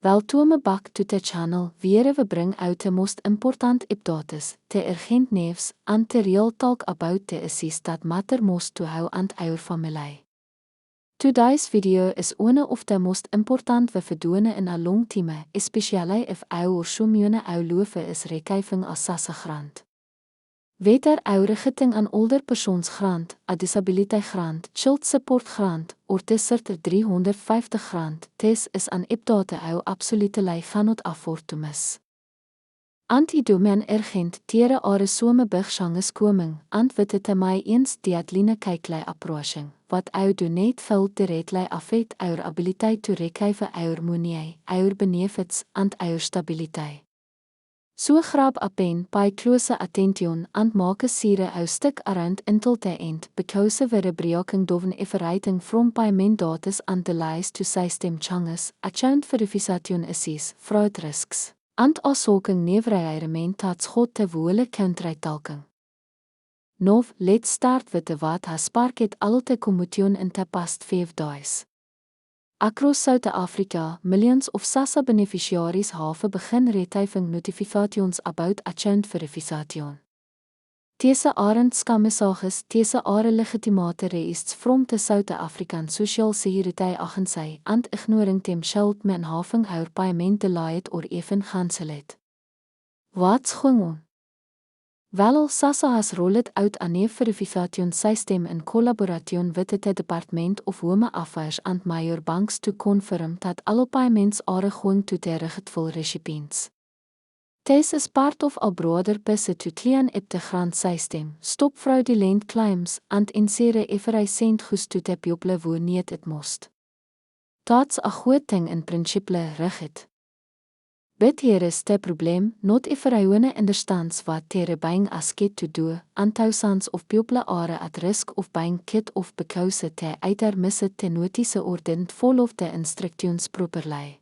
Welkome back to the channel, where we bring out the most important updates, the urgent news, and the real talk about the issues that matter most to you and our family. Today's video is one of the most important we doen in a long time, especially if our sommige ouloefe is rekijving as grant. Weder oude getting aan older persoons grant, a disability grant, child support grant, or tesserter 350 grant, tes is an update ou absolute lei gaan not afford to miss. Antidomen urgent tere are some bigshanges koming, and witte te my eens die atline kyklei approaching, wat ou do net vul te redlei affect our ability to rekijve our money, our benefits, and our stability. So grab a pen, pay close attention, and make sure you stick around until the end, because we are breaking down everything from payment dates and delays to system changes, account verification issues, fraud risks, and assoking neverreirement dat schot te woele countrytalking. Now, let's start with what has sparked all the commotion in the past 5 days. Across South Africa, millions of SASSA beneficiaries have begin receiving notifications about account verification. Deze arendt skammesages, deze are legitimate requests from the South African Social Security Agency and ignoring them shall men having our payment delayed or even cancelled. What's going on? Well, SASSA has rolled out a new verification system in collaboration with the Department of Home Affairs and major banks to confirm that all payments are going to the rightful recipients. This is part of a broader push to clean up the grant system, stop fraudulent claims, and ensure every cent goes to the people who need it most. That's a good thing in principle, right? But here is the problem, not everyone understands what they're buying as kit to do, and thousands of people are at risk of buying kit off because they either miss the notice or didn't follow the instructions properly.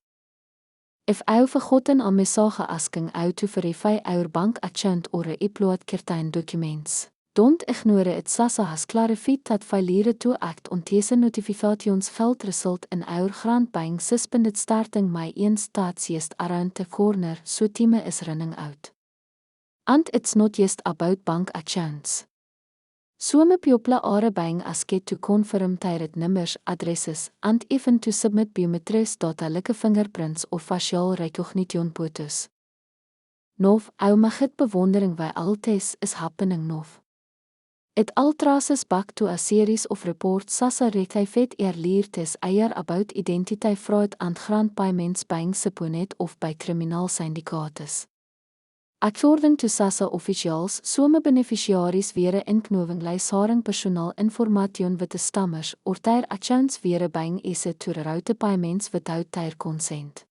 If you forgotten a message asking you to verify your bank account or upload certain documents, don't ignore it. SASSA has clarified that failure to act on these notifications will result in our grant being suspended starting May 1 just around the corner, so time is running out. And it's not just about bank accounts. Some people are buying as kit to confirm their numbers, addresses, and even to submit biometrics data like fingerprints or facial recognition photos. Nov, ou mag het bewondering by altes is happening nov. It all traces back to a series of reports SASSA received earlier this year about identity fraud and grant payments being supported of by criminal syndicates. According to SASSA officials, some beneficiaries were inknoving lijsaring personal information with the stammers or their accounts were being issued to route payments without their consent.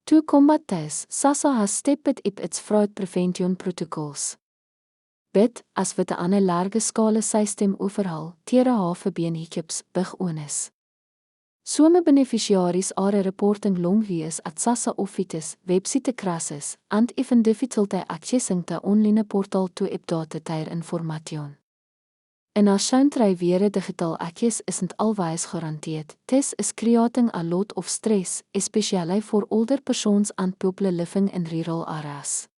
To combat this, SASSA has stepped up its fraud prevention protocols. But, as with the ander large scale system overhaul, tere havenbeen hiccups big onus. Some beneficiaries are reporting long views at SASSA offices, website crashes, and even difficulty accessing the online portal to update their information. In a country where digital access isn't always guaranteed, this is creating a lot of stress, especially for older persons and people living in rural areas.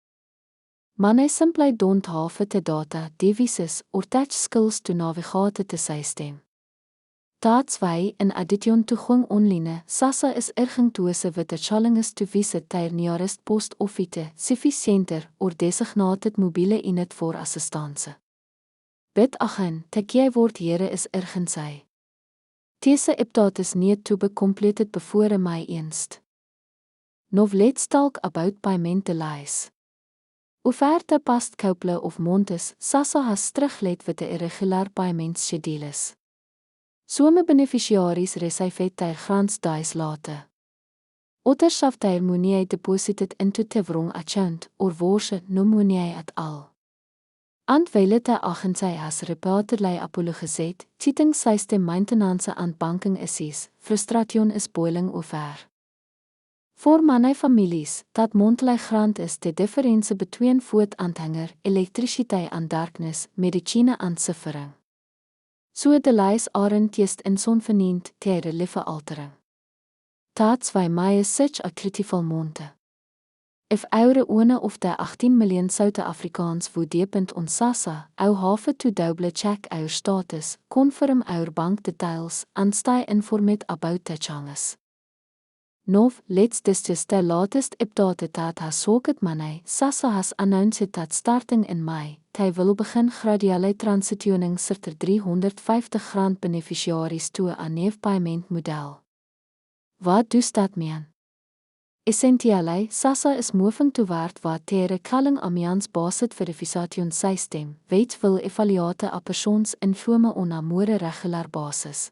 Many simply don't have the data, devices, or touch skills to navigate the system. That's why, in addition to going online, SASSA is urging those with the challenges to visit their nearest post office, civic center, or designated mobile unit for assistance. But again, the key word here is urgency. These updates need to be completed before May 1. Now let's talk about payment delays. Over the past couple of months, SASSA has teruglet with the irregular payment schedules. Some beneficiaries received their grants days later. Others have their money deposited into the wrong account or worse, no money at all. And while the agency has repeatedly apologized, cheating system maintenance and banking issues, frustration is boiling over. For many families, that monthly grant is the difference between food and hunger, electricity and darkness, medicine and suffering. So delays aren't just inconvenient, they're life altering. Ta 2 Mai such a critical monte. If eure one of the 18 million Suid-Afrikaans wo depend on SASSA, ou have to double check our status, confirm our bank details, and stay informed about the changes. Now, let's discuss the latest update that has socket money. SASSA has announced that starting in May, they will begin graduele transitioning circa 350 rand beneficiaries to a new payment model. Wat does dat mean? Essentially, SASSA is moving toward wat tere calling amians basit verification system, which will evaluate a persons infome on a more regular basis.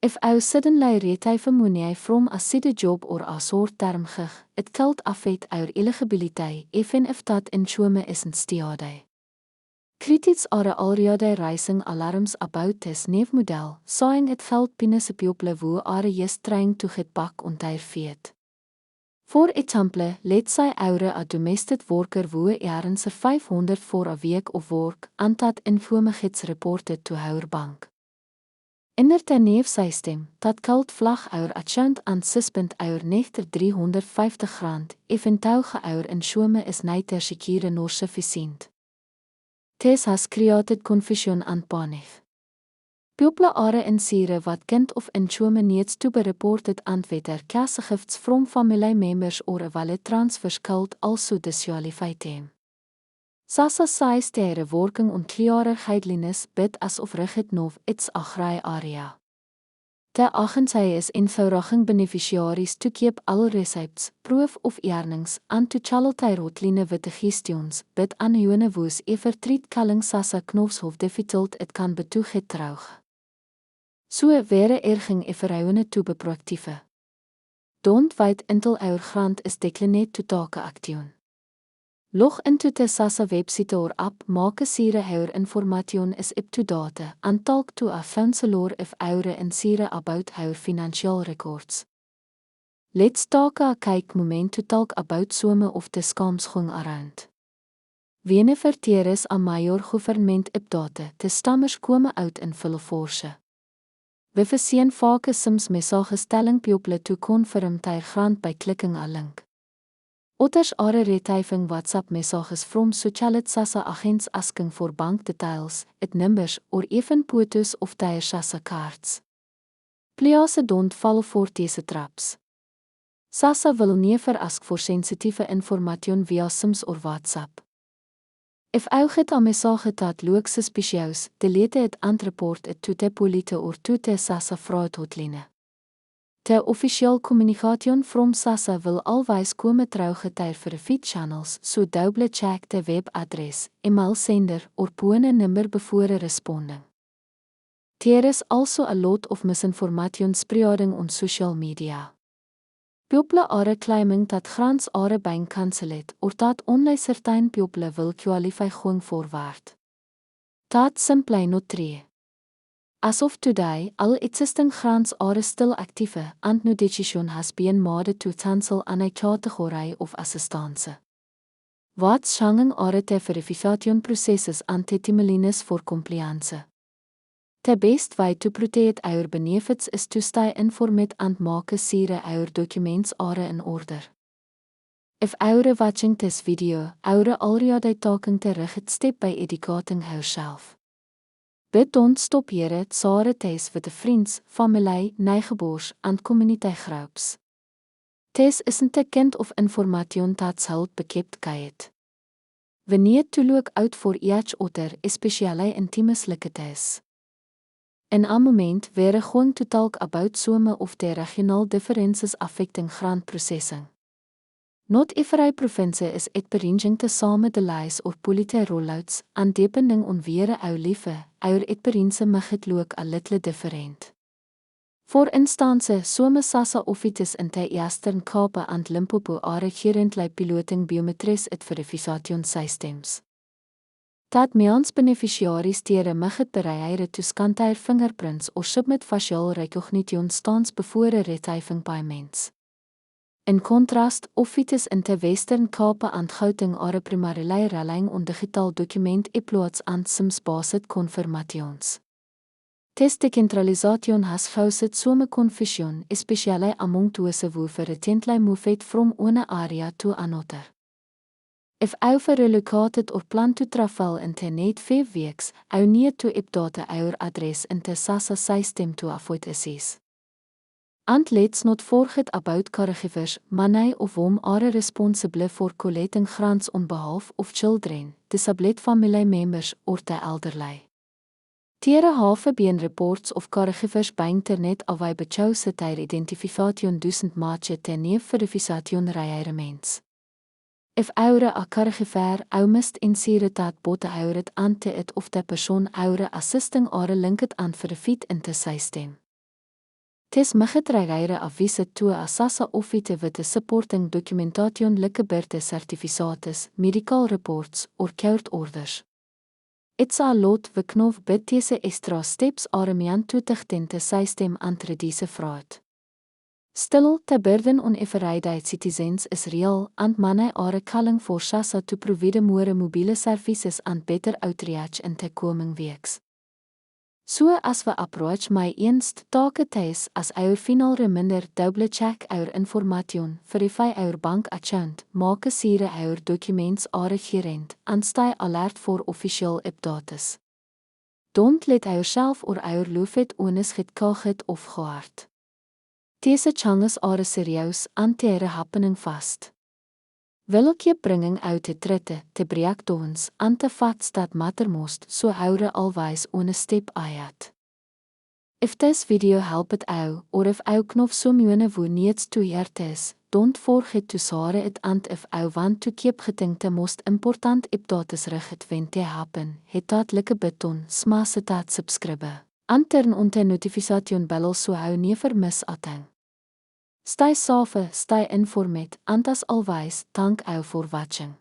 If you suddenly retire money from a city job or a short-term gig, it can affect your eligibility, even if that infome isn't steady. Critics are already raising alarms about this new model, saying it helps people who are just trying to get back on their feet. For example, let's say a domestic worker who earns 500 for a week of work and that infome gets reported to our bank. In the new system, dat geld vlag our account and suspend our nechter 350 rand, eventueel our infome is neither secure nor sufficient. This has created confusion and panic. People are unsure what kind of infome needs to be reported and whether cash gifts from family members or wallet transfers could also disqualify them. SASSA says their working on clearer guidelines but as of rigid now it's a gray area. The agency is encouraging beneficiaries to keep all receipts, proof of earnings, and to channel their hotline with the gestions, but anyone who's ever treat calling SASSA knofshof difficult it can be toegetrouw. So wäre erging everyone to be proactive. Don't wait until our grant is declined to take action. Log into the SASSA website or app, make sure our information is up to date, and talk to a counselor if our unsure about our financial records. Let's take a kyk moment to talk about some of the scams going around. Whenever there is a major government update, the stammers komen uit in volle force. We zien vaak soms messages telling people to confirm their grant by clicking a link. Others are receiving WhatsApp messages from social SASSA agents asking for bank details, numbers, or even photos of their SASSA cards. Please don't fall for these traps. SASSA will never ask for sensitive information via Sims or WhatsApp. If you get a message that looks suspicious, delete it and report it to the police or to the SASSA fraud hotline. The official communication from SASSA will always come through their verified channels, so double check the web address, email sender, or phone number before responding. There is also a lot of misinformation spreading on social media. People are claiming that grants are being cancelled or that only certain people will qualify going forward. That's simply not true. As of today, all existing grants are still active and no decision has been made to cancel any category of assistance. What's hanging are the verification processes and the timelines for compliance. The best way to protect our benefits is to stay informed and make sure our documents are in order. If you're watching this video, you're already taking the right step by educating yourself. But don't stop here, share this with friends, family, neighbors, and community groups. This isn't the kind of information that's held bekept kite. We need to look out for each other, especially in times like this. In a moment, we're going to talk about some of the regional differences affecting grant processing. Not every province is experiencing the same delays or policy rollouts, and depending on where you live, our experience might look a little different. For instance, some SASSA offices in the Eastern Cape and Limpopo are currently piloting biometric verification systems. That means beneficiaries might bereid to scan their fingerprints or submit facial recognition stands before receiving payments. In contrast, offices in the Western Cape and Gauteng are primarily relying on digital document uploads and SIMS-based confirmations. Descentralisation has gehouden some confusion, especially among those who recently moved from one area to another. If you relocated or plan to travel in the next 5 weeks, you need to update your address in the SASSA system to avoid issues. And let's not forget about caregivers, money of whom are responsible for collecting grants on behalf of children, disabled family members or the elderly. There have been reports of caregivers by internet away bechouse ter identification duizend matche te neef verification requirements. If eure a caregiver ou mist ensure dat bote euret ante it of de persoon eure assisting are linket aan verfiet in te system. Tes migetregeire avise toe a SASSA ofite with the supporting documentation like birth certificates, medical reports or court orders. It's a lot we knof bid deze extra steps are meant to tichten te system and reduce fraud. Still, the burden on everyday citizens is real, and many are calling for SASSA to provide more mobile services and better outreach in the coming weeks. So as we approach my eerste take thuis, as our final reminder double check our information, verify our bank account, maak sure our documents are gerend, and stay alert for official updates. Don't let yourself or our loofet onus get caught off guard. Deze changes are serieus and tere happening fast. Wil ook je bringing uit de tritte, te breakdowns, and te facts that matter most, so houre always on a step ahead. If this video helped you, or if you knof someone who needs to hear this, don't forget to share it, and if you want to keep getting the most important updates right when they happen, hit that like button, smash that subscribe, and turn on the notification bell so you never miss a thing. Stay safe, stay informed, and as always, thank you for watching.